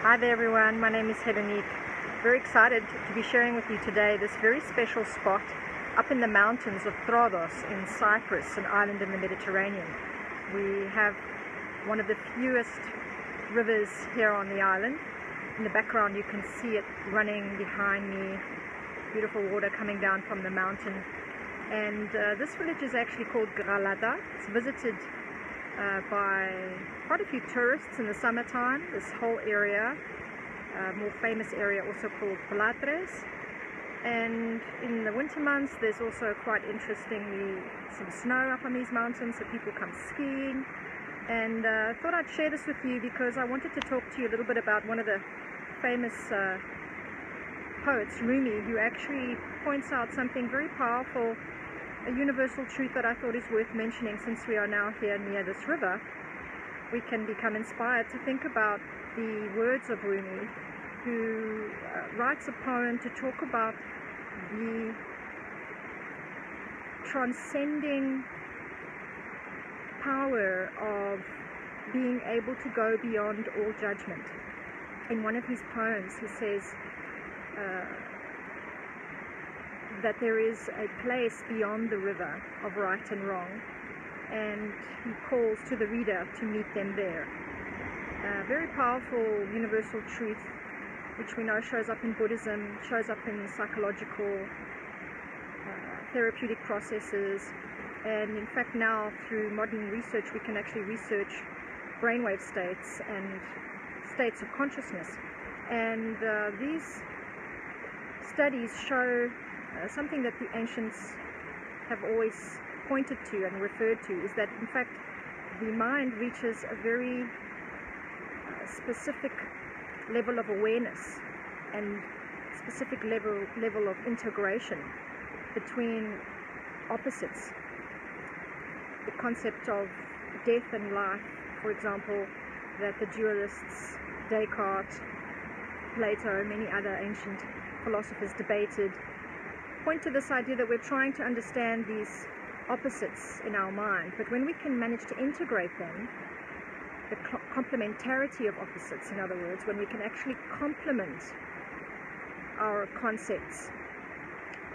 Hi there everyone, my name is Helenique. Very excited to be sharing with you today this very special spot up in the mountains of Troodos in Cyprus, an island in the Mediterranean. We have one of the fewest rivers here on the island. In the background you can see it running behind me, beautiful water coming down from the mountain. And this village is actually called Gralada. It's visited by quite a few tourists in the summertime. This whole area, more famous area also called Pilatres, and in the winter months there's also quite interestingly some snow up on these mountains, so people come skiing. And I thought I'd share this with you because I wanted to talk to you a little bit about one of the famous poets, Rumi, who actually points out something very powerful, a universal truth that I thought is worth mentioning. Since we are now here near this river, we can become inspired to think about the words of Rumi, who writes a poem to talk about the transcending power of being able to go beyond all judgment. In one of his poems he says that there is a place beyond the river of right and wrong, and he calls to the reader to meet them there. Very powerful universal truth, which we know shows up in Buddhism, shows up in psychological therapeutic processes, and in fact now through modern research we can actually research brainwave states and states of consciousness. And these studies show something that the ancients have always pointed to and referred to, is that in fact the mind reaches a very specific level of awareness and specific level of integration between opposites. The concept of death and life, for example, that the dualists, Descartes, Plato, and many other ancient philosophers debated, point to this idea that we're trying to understand these opposites in our mind, but when we can manage to integrate them, the complementarity of opposites, in other words, when we can actually complement our concepts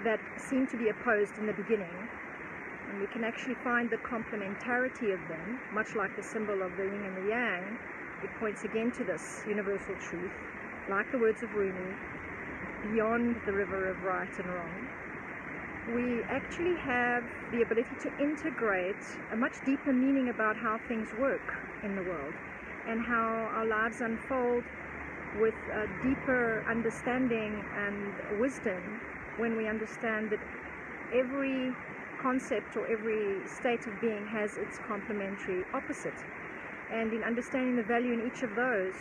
that seem to be opposed in the beginning, and we can actually find the complementarity of them, much like the symbol of the yin and the yang, it points again to this universal truth, like the words of Rumi, beyond the river of right and wrong. We actually have the ability to integrate a much deeper meaning about how things work in the world and how our lives unfold with a deeper understanding and wisdom when we understand that every concept or every state of being has its complementary opposite. And in understanding the value in each of those,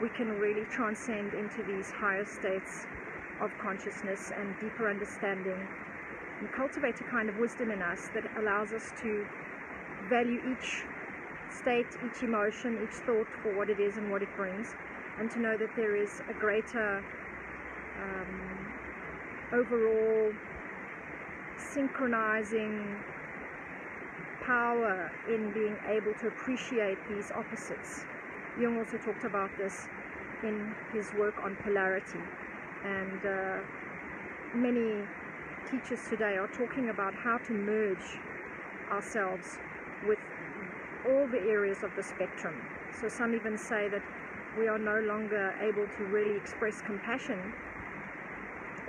we can really transcend into these higher states of consciousness and deeper understanding, and cultivate a kind of wisdom in us that allows us to value each state, each emotion, each thought for what it is and what it brings, and to know that there is a greater overall synchronizing power in being able to appreciate these opposites. Jung also talked about this in his work on polarity, and many teachers today are talking about how to merge ourselves with all the areas of the spectrum. So some even say that we are no longer able to really express compassion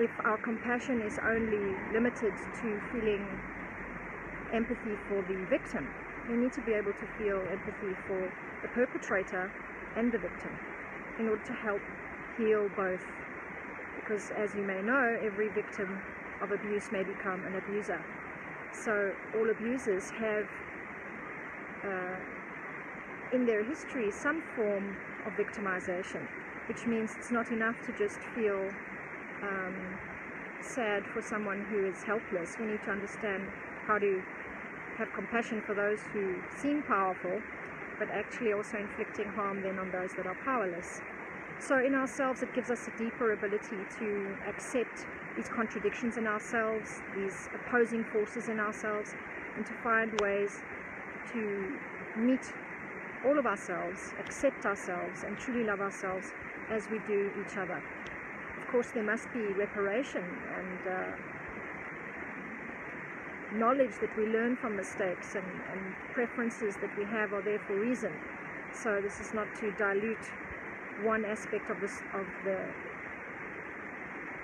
if our compassion is only limited to feeling empathy for the victim. We need to be able to feel empathy for the perpetrator and the victim in order to help heal both. Because as you may know, every victim of abuse may become an abuser. So all abusers have in their history some form of victimization, which means it's not enough to just feel sad for someone who is helpless. We need to understand how to have compassion for those who seem powerful, but actually also inflicting harm then on those that are powerless. So in ourselves it gives us a deeper ability to accept these contradictions in ourselves, these opposing forces in ourselves, and to find ways to meet all of ourselves, accept ourselves, and truly love ourselves as we do each other. Of course, there must be reparation and knowledge that we learn from mistakes, and preferences that we have are there for a reason. So this is not to dilute one aspect of the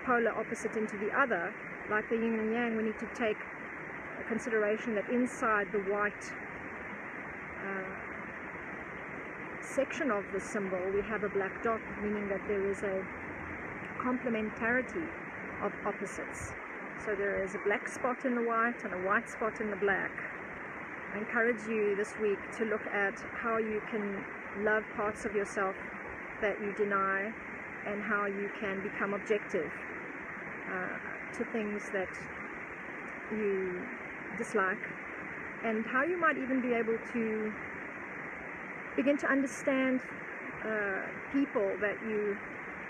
polar opposite into the other. Like the yin and yang, we need to take consideration that inside the white section of the symbol we have a black dot, meaning that there is a complementarity of opposites. So there is a black spot in the white and a white spot in the black. I encourage you this week to look at how you can love parts of yourself that you deny, and how you can become objective to things that you dislike, and how you might even be able to begin to understand people that you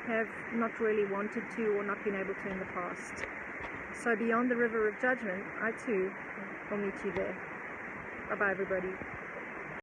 have not really wanted to or not been able to in the past. So beyond the river of judgment, I too will meet you there. Bye-bye, everybody.